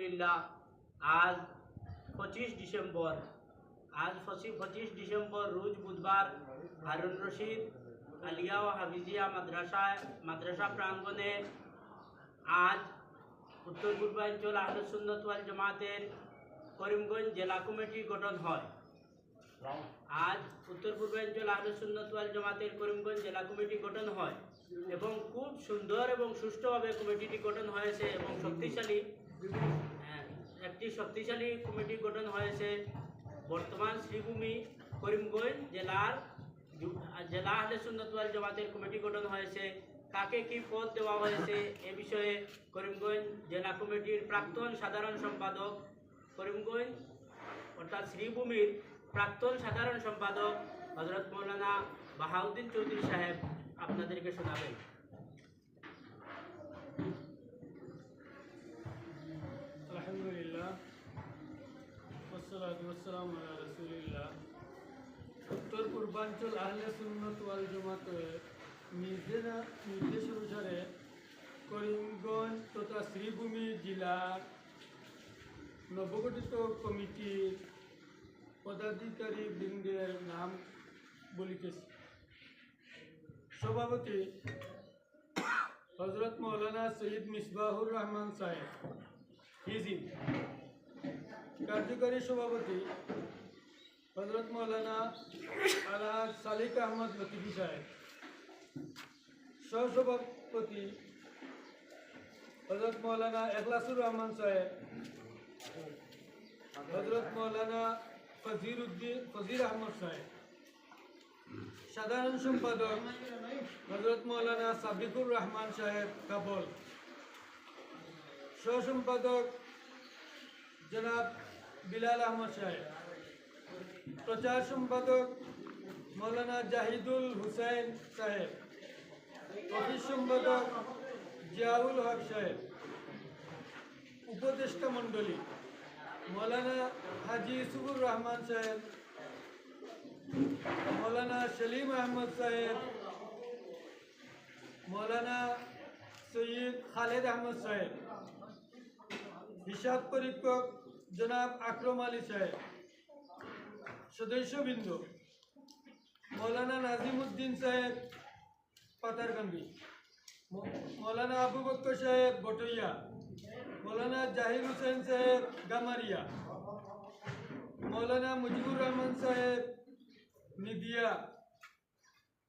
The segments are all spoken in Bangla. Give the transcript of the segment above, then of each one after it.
আলহামদুলিল্লাহ আজ 25 ডিসেম্বর রোজ বুধবার হারুন রশিদ আলিয়া ও হাফিজিয়া মাদ্রাসা প্রাঙ্গণে আজ উত্তর পূর্বাঞ্চল আহলে সুন্নাত ওয়াল জামাতের করিমগঞ্জ জেলা কমিটি গঠন হয়। আজ উত্তর পূর্বাঞ্চল আহলে সুন্নাত ওয়াল জামাতের করিমগঞ্জ জেলা কমিটি গঠন হয় এবং খুব সুন্দর এবং সুষ্ঠুভাবে কমিটিটি গঠন হয়েছে এবং একটি শক্তিশালী কমিটি গঠন হয়েছে। বর্তমান শ্রীভূমি করিমগঞ্জ জেলা আহলে সুন্নাত ওয়াল জামাতের কমিটি গঠন হয়েছে। কাকে কি পদ দেওয়া হয়েছে এ বিষয়ে করিমগঞ্জ জেলা কমিটির প্রাক্তন সাধারণ সম্পাদক, করিমগঞ্জ অর্থাৎ শ্রীভূমির প্রাক্তন সাধারণ সম্পাদক হযরত মৌলানা বাহাউদ্দিন চৌধুরী সাহেব আপনাদেরকে শোনাবেন। আলহামদুলিল্লাহ ওয়াসসালাতু ওয়াসসালামু আলা রাসূলিল্লাহ। উত্তর পূর্বাঞ্চল আহলে সুন্নাত ওয়াল জামাতের নির্দেশ অনুসারে করিমগঞ্জ তথা শ্রীভূমি জেলার নবগঠিত কমিটির পদাধিকারী বৃন্দের নাম বলিতেছি। সভাপতি হযরত মৌলানা সৈয়দ মিসবাহুর রহমান সাহেব হিজিব। কার্যকারী সভাপতি হযরত মৌলানা আলহাজ সালিক আহমদ লতিফি সাহেব। সহসভাপতি হযরত মৌলানা এখলাসুর রহমান সাহেব, হযরত মৌলানা ফজির আহমদ সাহেব। সাধারণ সম্পাদক হযরত মৌলানা সাবিকুর রহমান সাহেব কাবল। সহসম্পাদক জনাব বিলাল আহমদ সাহেব। প্রচার সম্পাদক মৌলানা জাহিদুল হুসাইন সাহেব। অফিস সম্পাদক জিয়াউল হক সাহেব। উপদেষ্টা মণ্ডলী মৌলানা হাজি ইউসুফুর রহমান সাহেব, মৌলানা সলিম আহমদ সাহেব, মৌলানা সৈয়দ খালেদ আহমদ সাহেব। হিসাব পরীক্ষক জনাব আকরম আলী সাহেব। সদস্যবৃন্দ মৌলানা নাজিমুদ্দিন সাহেব পাতারকান্দি, মৌলানা আবু বক্কর সাহেব বটইয়া, মৌলানা জাহির হুসেন সাহেব গামারিয়া, মৌলানা মুজিবুর রহমান সাহেব নিদিয়া,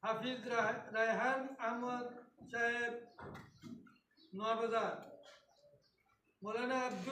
হাফিজ রায়হান আহমদ সাহেব নোয়াবাজার, মৌলানা আব্দুল